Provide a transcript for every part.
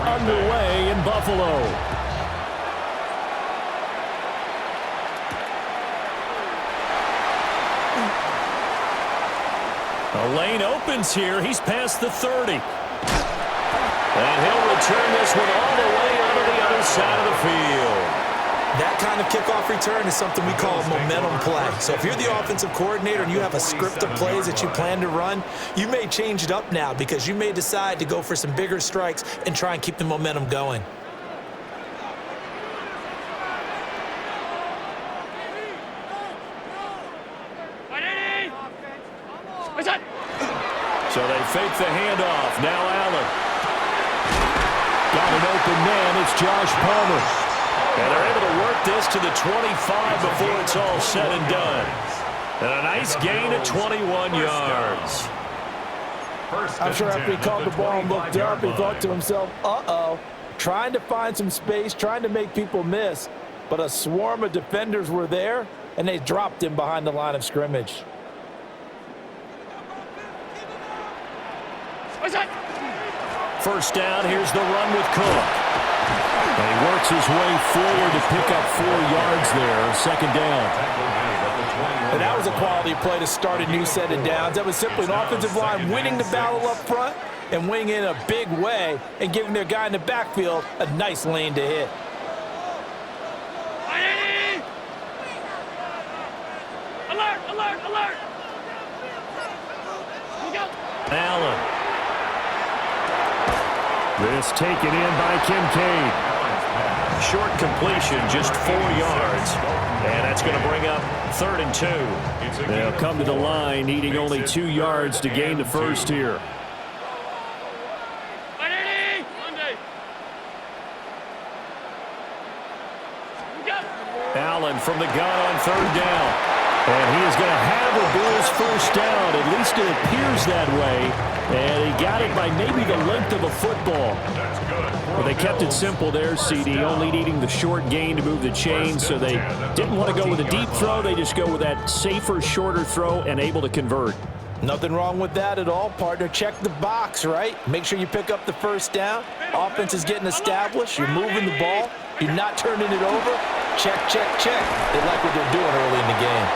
underway in Buffalo. The lane opens here. He's past the 30. And he'll return this one all the way onto the other side of the field. That kind of kickoff return is something we call momentum play. So if you're the offensive coordinator and you have a script of plays that you plan to run, you may change it up now because you may decide to go for some bigger strikes and try and keep the momentum going. So they fake the handoff. Now Allen. Got an open man. It's Josh Palmer. And they're able to work this to the 25 before it's all said and done. And a nice gain of 21 yards. I'm sure after he caught the ball and looked up, he thought to himself, uh-oh, trying to find some space, trying to make people miss. But a swarm of defenders were there, and they dropped him behind the line of scrimmage. First down, here's the run with Cook. And he works his way forward to pick up 4 yards there. Second down. And that was a quality play to start a new set of downs. That was simply an offensive line winning the battle up front and winning in a big way and giving their guy in the backfield a nice lane to hit. Alert, alert, alert. Allen. This taken in by Kincaid. Short completion, just 4 yards. And that's going to bring up 3rd and 2. They'll come to the line, needing only 2 yards to gain the first here. Allen from the gun on 3rd down. And he is going to have the Bills first down. At least it appears that way. And he got it by maybe the length of a football. Well, they kept it simple there, CD, only needing the short gain to move the chain. So they didn't want to go with a deep throw. They just go with that safer, shorter throw and able to convert. Nothing wrong with that at all, partner. Check the box, right? Make sure you pick up the first down. Offense is getting established. You're moving the ball. You're not turning it over. Check, check, check. They like what they're doing early in the game.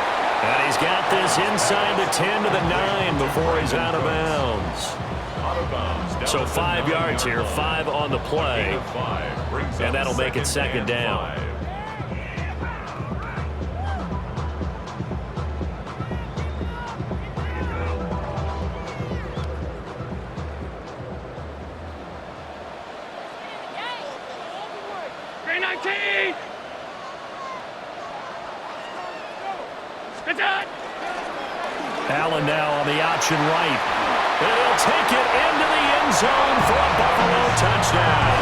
And he's got this inside the 10 to the 9 before he's out of bounds. So 5 yards here, 5 on the play. And that'll make it second down. Allen now on the option right. And he'll take it into the end zone for a Buffalo touchdown.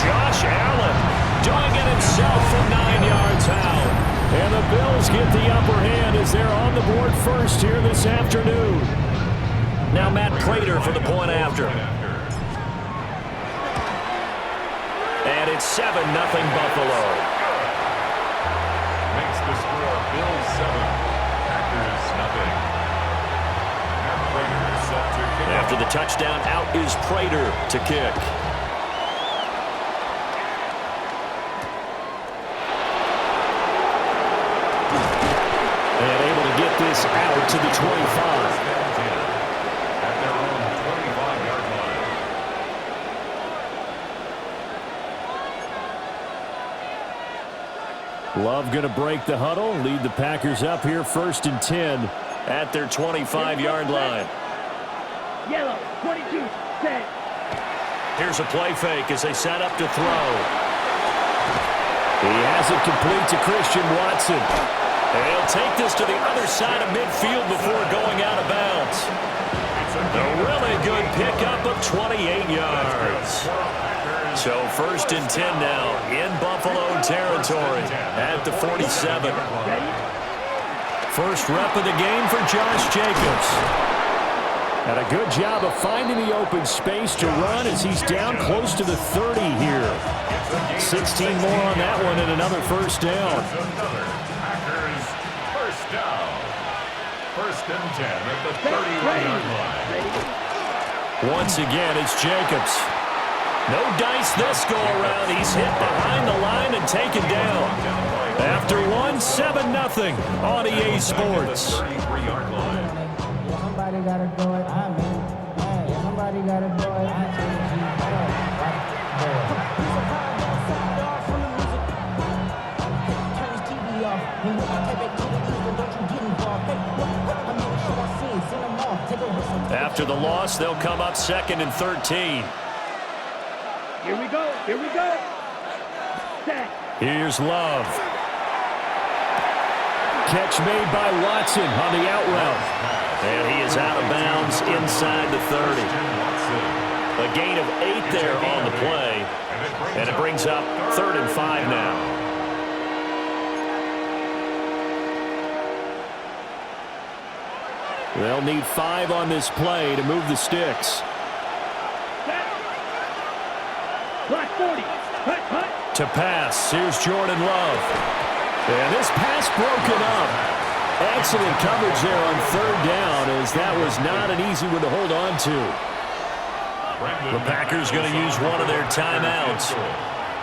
Josh Allen doing it himself from 9 yards out. And the Bills get the upper hand as they're on the board first here this afternoon. Now Matt Prater for the point after. And it's 7-0 Buffalo. Makes the score Bills 7. After the touchdown, out is Prater to kick. And able to get this out to the 25. At their own 25-yard line. Love going to break the huddle, lead the Packers up here 1st and 10 at their 25-yard line. Yellow, 22, set. Here's a play fake as they set up to throw. He has it complete to Christian Watson. And he'll take this to the other side of midfield before going out of bounds. A really good pickup of 28 yards. So 1st and 10 now in Buffalo territory at the 47. First rep of the game for Josh Jacobs. And a good job of finding the open space to run as he's down close to the 30 here. 16 more on that one and another first down. Packers first down. 1st and 10 at the 31-yard line. Once again, it's Jacobs. No dice this go-around. He's hit behind the line and taken down. After one, 7-0 on EA Sports. Somebody gotta do it. Somebody gotta do it. After the loss, they'll come up 2nd and 13. Here we go. Here we go. Set. Here's Love. Catch made by Watson on the out route. And he is out of bounds inside the 30. A gain of 8 there on the play. And it brings up 3rd and 5 now. They'll need 5 on this play to move the sticks. Black 40. Hut. To pass. Here's Jordan Love. And this pass broken up. Excellent coverage there on 3rd down, as that was not an easy one to hold on to. The Packers going to use one of their timeouts.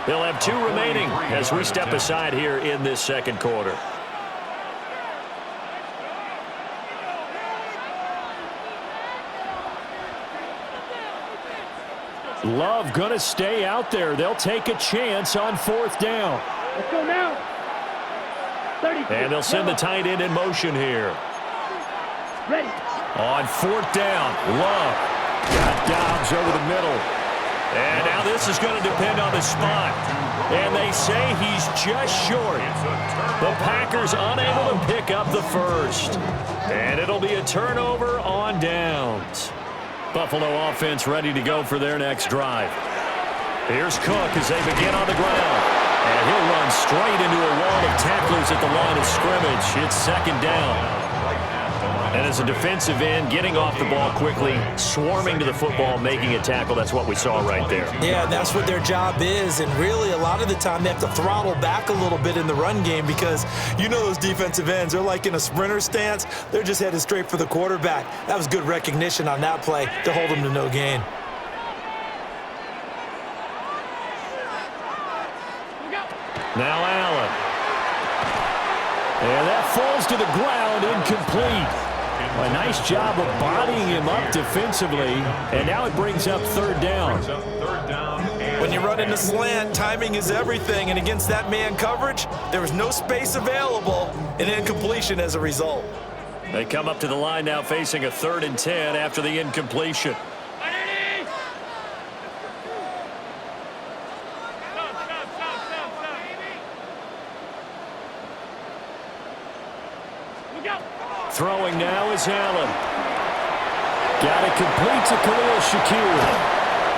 They'll have 2 remaining as we step aside here in this 2nd quarter. Love going to stay out there. They'll take a chance on 4th down. Let's go now. 30. And they'll send the tight end in motion here. Ready. On 4th down, Love got Dobbs over the middle. And now this is going to depend on the spot. And they say he's just short. The Packers unable to pick up the first. And it'll be a turnover on downs. Buffalo offense ready to go for their next drive. Here's Cook as they begin on the ground. And he'll run straight into a wall of tacklers at the line of scrimmage. It's 2nd down. And as a defensive end, getting off the ball quickly, swarming to the football, making a tackle, that's what we saw right there. Yeah, that's what their job is. And really, a lot of the time, they have to throttle back a little bit in the run game because you know those defensive ends, they're like in a sprinter stance. They're just headed straight for the quarterback. That was good recognition on that play to hold them to no gain. Now Allen. And that falls to the ground, incomplete. A nice job of bodying him up defensively, and now it brings up 3rd down. When you run in the slant, timing is everything, and against that man coverage, there was no space available, and incompletion as a result. They come up to the line now facing a 3rd and 10 after the incompletion. Throwing now is Allen. Got it complete to Khalil Shakir.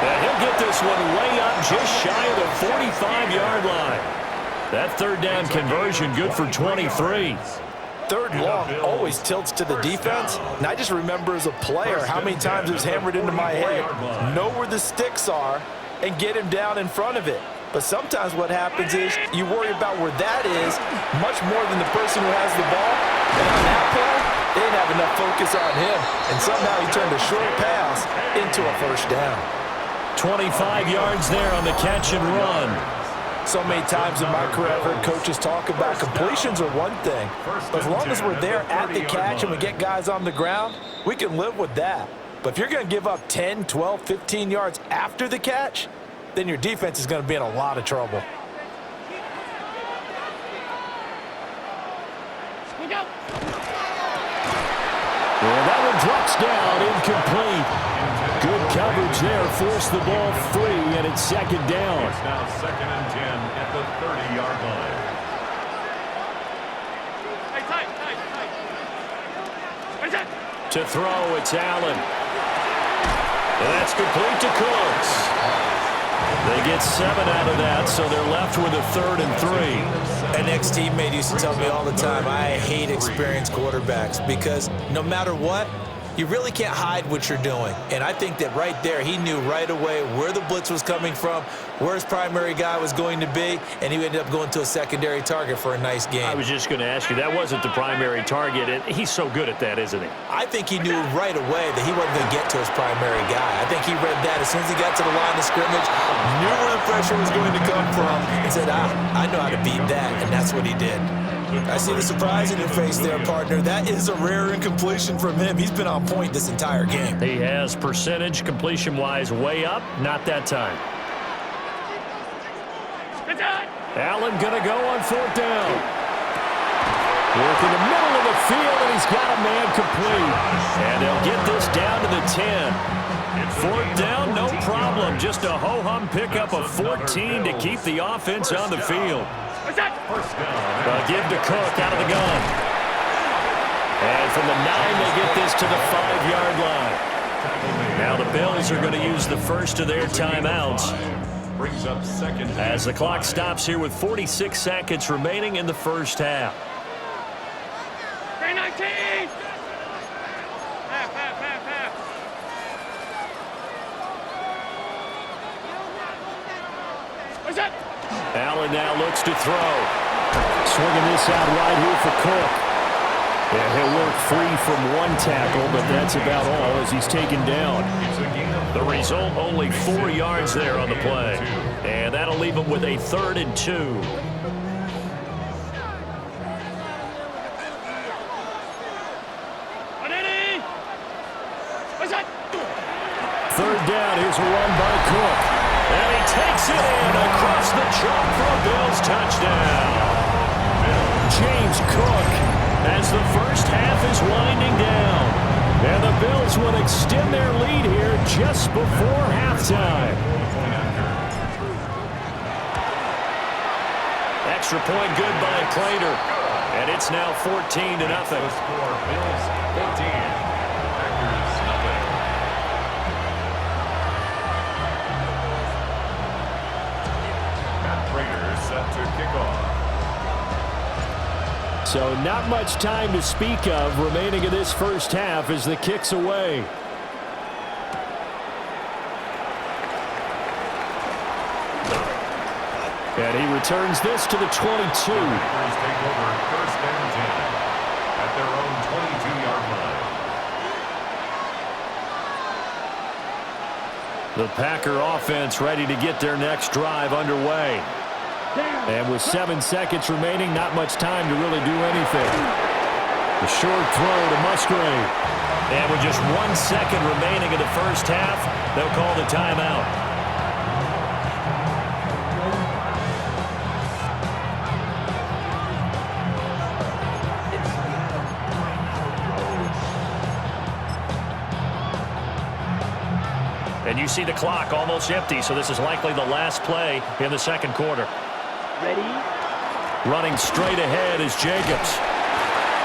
And he'll get this one way up just shy of the 45-yard line. That 3rd down conversion good for 23. 3rd and long always tilts to the defense. And I just remember as a player how many times it was hammered into my head. Know where the sticks are and get him down in front of it. But sometimes what happens is you worry about where that is much more than the person who has the ball. And on that play, they didn't have enough focus on him. And somehow he turned a short pass into a 1st down. 25 yards there on the catch and run. So many times in my career, I've heard coaches talk about completions are one thing. But as long as we're there at the catch and we get guys on the ground, we can live with that. But if you're going to give up 10, 12, 15 yards after the catch, then your defense is going to be in a lot of trouble. And that one drops down, incomplete. Good coverage there, forced the ball free, and it's 2nd down. It's now 2nd and 10 at the 30-yard line. To throw, it's Allen. And that's complete to Cooks. They get 7 out of that, so they're left with a 3rd and 3. An ex-teammate used to tell me all the time, I hate experienced quarterbacks because no matter what, you really can't hide what you're doing. And I think that right there, he knew right away where the blitz was coming from, where his primary guy was going to be, and he ended up going to a secondary target for a nice game. I was just going to ask you, that wasn't the primary target, and he's so good at that, isn't he? I think he knew right away that he wasn't going to get to his primary guy. I think he read that as soon as he got to the line of scrimmage, knew where the pressure was going to come from, and said, I know how to beat that, and that's what he did. I see the surprise in your face there, partner. That is a rare incompletion from him. He's been on point this entire game. He has percentage completion-wise way up. Not that time. Allen going to go on 4th down. Working the middle of the field, and he's got a man complete. And they'll get this down to the 10. 4th down, no problem. Just a ho-hum pickup of 14 to keep the offense on the field. They'll give to Cook out of the gun. And from the 9, they get this to the 5-yard line. Now the Bills are going to use the first of their timeouts as the clock stops here with 46 seconds remaining in the first half. 19! What's that? Allen now looks to throw. Swinging this out wide here for Cook. Yeah, he'll work free from one tackle, but that's about all as he's taken down. The result, only 4 yards there on the play. And that'll leave him with a 3rd and 2. Third down, here's a run by Cook. And he takes it in across the chalk for a Bills touchdown. James Cook as the first half is winding down. And the Bills will extend their lead here just before halftime. Extra point good by Prater. And it's now 14-0. Score Bills 14. Packers nothing. Prater set to kick off. So not much time to speak of remaining in this first half as the kick's away. And he returns this to the 22. Packers take over 1st and 10 at their own 22-yard line. The Packer offense ready to get their next drive underway. And with 7 seconds remaining, not much time to really do anything. The short throw to Musgrave. And with just 1 second remaining in the first half, they'll call the timeout. And you see the clock almost empty, so this is likely the last play in the second quarter. Ready? Running straight ahead is Jacobs.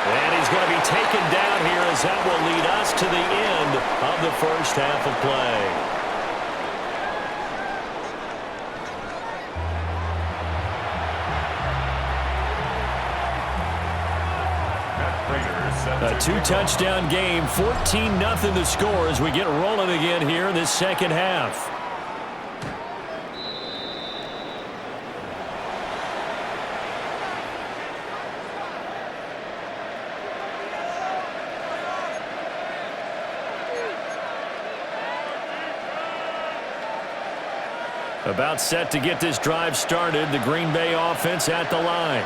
And he's going to be taken down here as that will lead us to the end of the first half of play. A 2-touchdown game, 14-0 the score as we get rolling again here in this second half. About set to get this drive started, the Green Bay offense at the line.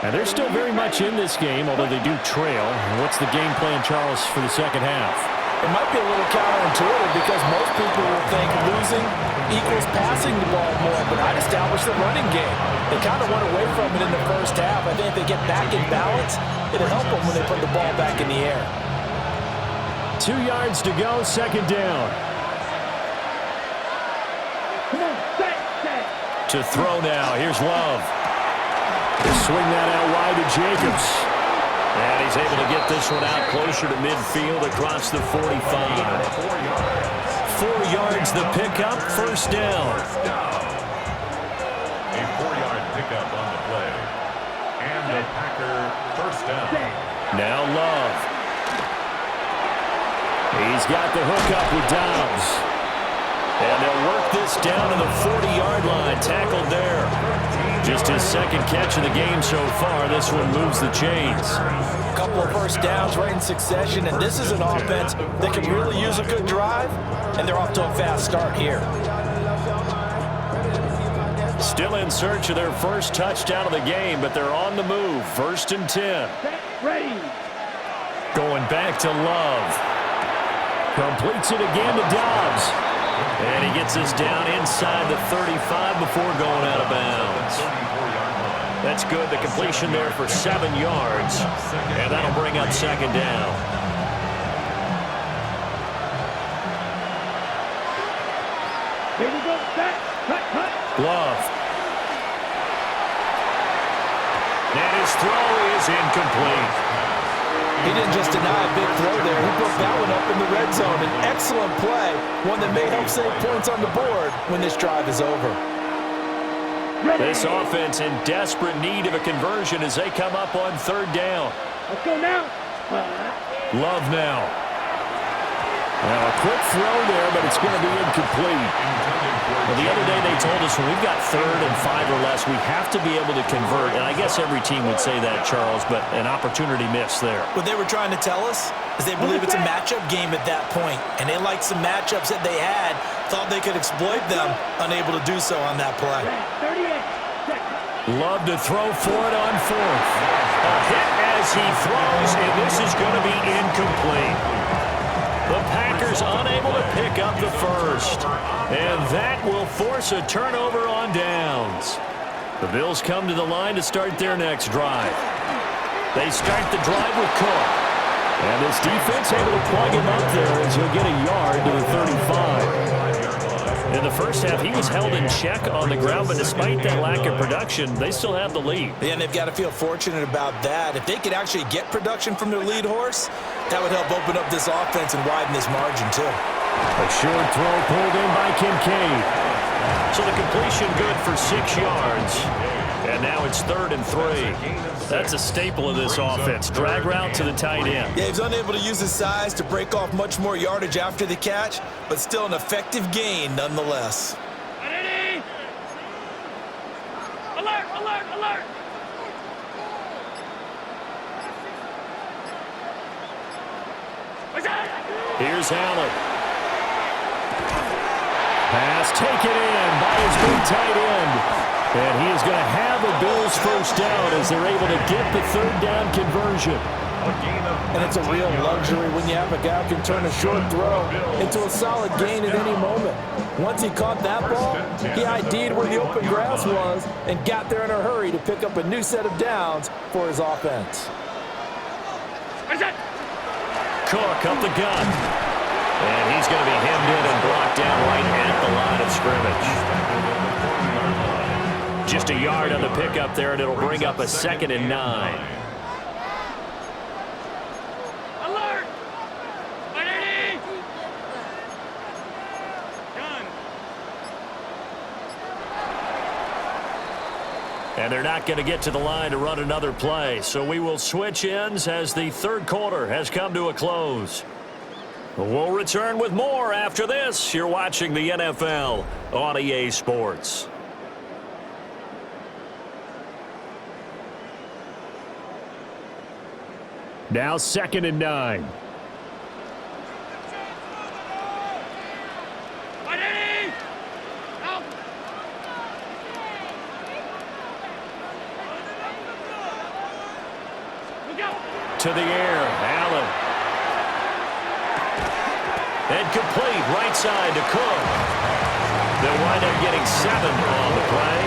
And they're still very much in this game, although they do trail. What's the game plan, Charles, for the second half? It might be a little counterintuitive because most people will think losing equals passing the ball more, but I'd establish the running game. They kind of went away from it in the first half. I think if they get back in balance, it'll help them when they put the ball back in the air. 2 yards to go, second down. To throw now, here's Love. They swing that out wide to Jacobs. And he's able to get this one out closer to midfield across the 45. 4 yards the pickup, first down. A 4-yard pickup on the play. And the Packer first down. Now Love. He's got the hook up with Dobbs. And they'll work this down to the 40-yard line. Tackled there. Just his second catch of the game so far. This one moves the chains. A couple of first downs right in succession, and this is an offense that can really use a good drive, and they're off to a fast start here. Still in search of their first touchdown of the game, but they're on the move. 1st and 10. Ready. Going back to Love. Completes it again to Dobbs. And he gets this down inside the 35 before going out of bounds. That's good. The completion there for 7 yards. And that'll bring up 2nd down. Here we go. Set. Cut. Love. And his throw is incomplete. He didn't just deny a big throw there. He put that one up in the red zone. An excellent play, one that may help save points on the board when this drive is over. This offense in desperate need of a conversion as they come up on 3rd down. Let's go now. Love now. Now a quick throw there, but it's going to be incomplete. Well, the other day they told us when we've got 3rd and 5 or less, we have to be able to convert. And I guess every team would say that, Charles, but an opportunity missed there. What they were trying to tell us is they believe it's a matchup game at that point, and they liked some matchups that they had, thought they could exploit them, unable to do so on that play. 38 seconds. Love to throw for it on 4th. A hit as he throws, and this is going to be incomplete. The Packers unable to pick up the first. And that will force a turnover on downs. The Bills come to the line to start their next drive. They start the drive with Cook. And this defense able to plug him up there as he'll get a yard to the 35. In the first half, he was held in check on the ground, but despite that lack of production, they still have the lead. Yeah, and they've got to feel fortunate about that. If they could actually get production from their lead horse, that would help open up this offense and widen this margin, too. A short throw pulled in by Kincaid. So the completion good for 6 yards. And now it's 3rd and 3. That's a staple of this offense. Drag route to the tight end. Yeah, he's unable to use his size to break off much more yardage after the catch, but still an effective gain nonetheless. Ready. Alert, alert, alert. Here's Allen. Pass taken in by his big tight end. And he is going to have a Bills first down as they're able to get the 3rd down conversion. And it's a real luxury when you have a guy who can turn a short throw into a solid gain at any moment. Once he caught that ball, he ID'd where the open grass was and got there in a hurry to pick up a new set of downs for his offense. Cook up the gun. And he's going to be hemmed in and blocked down right at the line of scrimmage. Just a yard on the pickup there, and it'll bring up a 2nd and 9. Alert. Ready. Done. And they're not going to get to the line to run another play. So we will switch ends as the 3rd quarter has come to a close. We'll return with more after this. You're watching the NFL on EA Sports. Now 2nd and 9. Ready. Out. Look out. To the air, Allen. And complete right side to Cook. They'll wind up getting 7 on the play.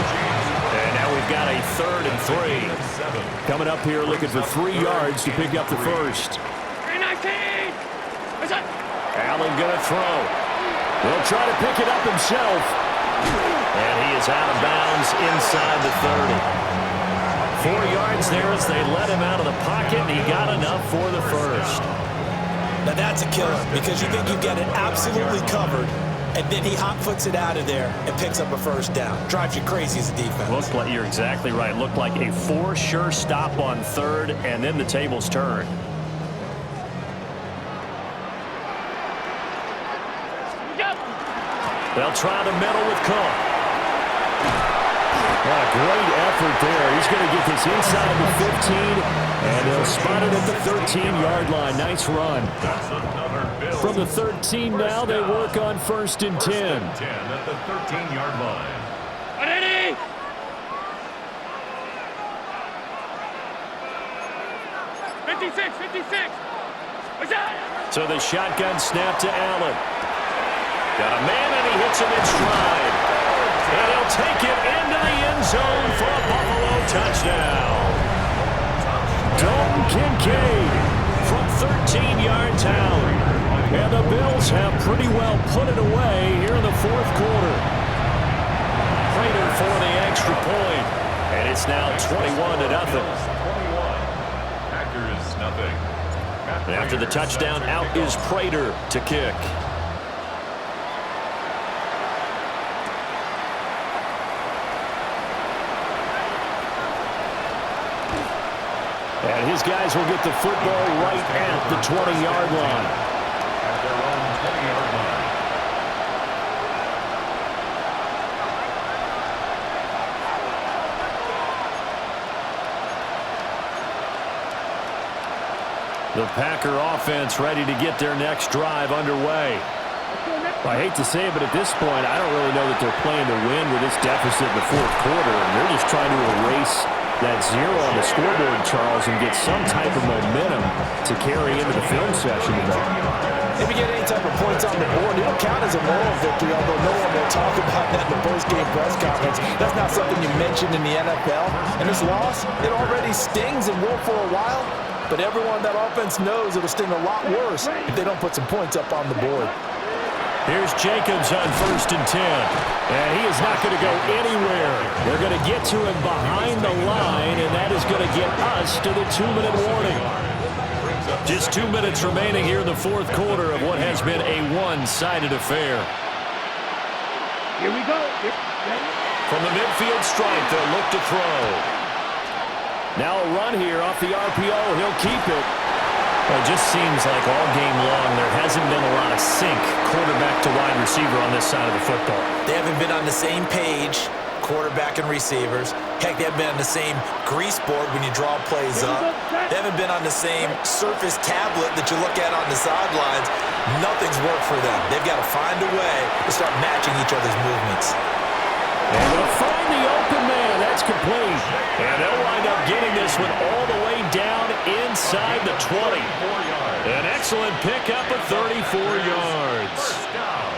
And now we've got a 3rd and 3. Coming up here looking for 3 yards to pick up the first. 319. What's that? Allen going to throw. He'll try to pick it up himself. And he is out of bounds inside the 30. 4 yards there as they let him out of the pocket, and he got enough for the first. Now that's a killer because you think you've got it absolutely covered, and then he hot-foots it out of there and picks up a first down. Drives you crazy as a defense. Looked like, you're exactly right. Looked like a for sure stop on 3rd, and then the tables turned. They'll try the middle with Cook. What a great effort there. He's going to get this inside the 15, and they'll spot it at the 13-yard line. Nice run. From the 13 now, they work on 1st and 10. At the 13-yard line. Ready? So the shotgun snap to Allen. Got a man, and he hits him in stride. And he'll take it into the end zone for a Buffalo touchdown. Dalton Kincaid from 13 yards out. And the Bills have pretty well put it away here in the 4th quarter. Prater for the extra point. And it's now 21-0. Packers nothing. And after the touchdown, out is Prater to kick. And his guys will get the football right at the 20-yard line. At their own 20-yard line. The Packer offense ready to get their next drive underway. I hate to say it, but at this point, I don't really know that they're playing to win with this deficit in the 4th quarter. And they're just trying to erase that 0 on the scoreboard, Charles, and get some type of momentum to carry into the film session today. If you get any type of points on the board, it'll count as a moral victory, although no one will talk about that in the post-game press conference. That's not something you mentioned in the NFL. And this loss, it already stings and will for a while, but everyone on that offense knows it'll sting a lot worse if they don't put some points up on the board. Here's Jacobs on 1st and 10. And he is not going to go anywhere. They're going to get to him behind the line, and that is going to get us to the 2-minute warning. Just 2 minutes remaining here in the 4th quarter of what has been a one-sided affair. Here we go. From the midfield stripe, they'll look to throw. Now a run here off the RPO. He'll keep it. Well, it just seems like all game long there hasn't been a lot of sync quarterback to wide receiver on this side of the football. They haven't been on the same page, quarterback and receivers. Heck, they haven't been on the same grease board when you draw plays up. They haven't been on the same surface tablet that you look at on the sidelines. Nothing's worked for them. They've got to find a way to start matching each other's movements. And they'll find the open man. That's complete. And they'll wind up getting this one all the way down inside the 20. An excellent pickup of 34 yards. First down.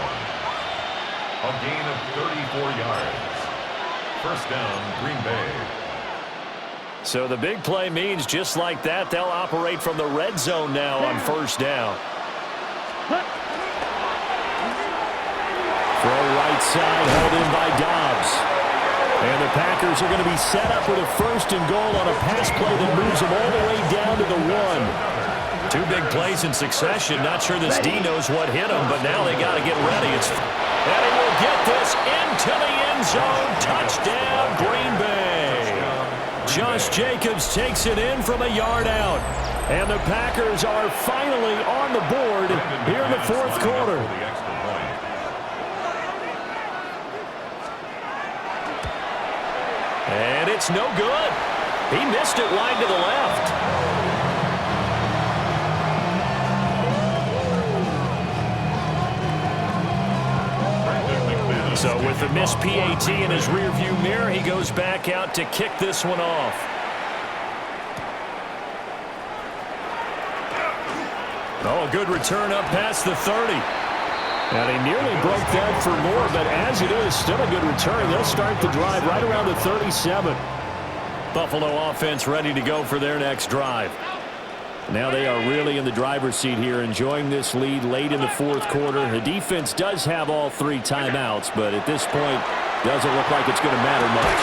A gain of 34 yards. First down, Green Bay. So the big play means just like that, they'll operate from the red zone now on 1st down. Throw right side, held in by Dobbs. And the Packers are going to be set up with a 1st and goal on a pass play that moves them all the way down to the 1. 2 big plays in succession. Not sure this D knows what hit him, but now they got to get ready. And he will get this into the end zone. Touchdown, Green Bay. Josh Jacobs takes it in from a yard out. And the Packers are finally on the board here in the 4th quarter. And it's no good. He missed it wide to the left. So with the missed PAT in his rearview mirror, he goes back out to kick this one off. Oh, a good return up past the 30. And he nearly broke that for more, but as it is, still a good return. They'll start the drive right around the 37. Buffalo offense ready to go for their next drive. Now they are really in the driver's seat here, enjoying this lead late in the 4th quarter. The defense does have all 3 timeouts, but at this point, doesn't look like it's going to matter much.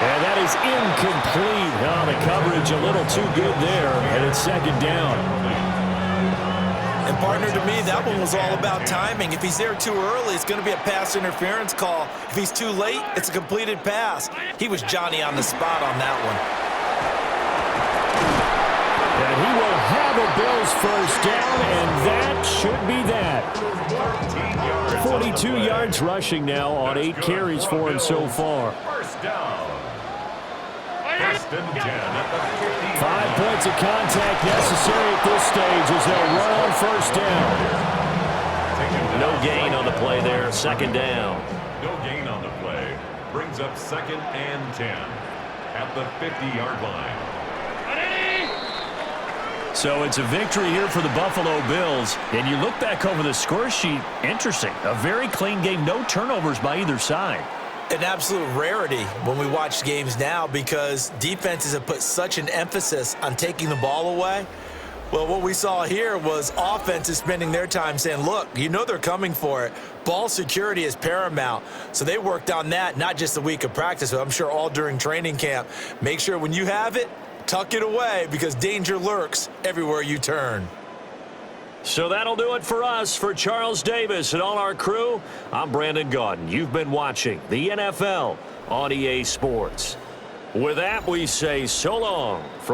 And that is incomplete. Oh, the coverage a little too good there, and it's 2nd down. And partner, to me, that one was all about timing. If he's there too early, it's going to be a pass interference call. If he's too late, it's a completed pass. He was Johnny on the spot on that one. And And he will have a Bills first down, and that should be that. 42 yards rushing now on 8 carries for him so far. First down. First and 10 at the 50. 5 points of contact necessary at this stage as they'll run on first down. No gain on the play there, second down. No gain on the play. Brings up second and 10 at the 50-yard line. So it's a victory here for the Buffalo Bills. And you look back over the score sheet, interesting. A very clean game, no turnovers by either side. An absolute rarity when we watch games now because defenses have put such an emphasis on taking the ball away. Well, what we saw here was offenses spending their time saying, look, you know they're coming for it. Ball security is paramount. So they worked on that, not just a week of practice, but I'm sure all during training camp. Make sure when you have it, tuck it away because danger lurks everywhere you turn. So that'll do it for us. For Charles Davis and all our crew, I'm Brandon Gaudin. You've been watching the NFL on EA Sports. With that, we say so long from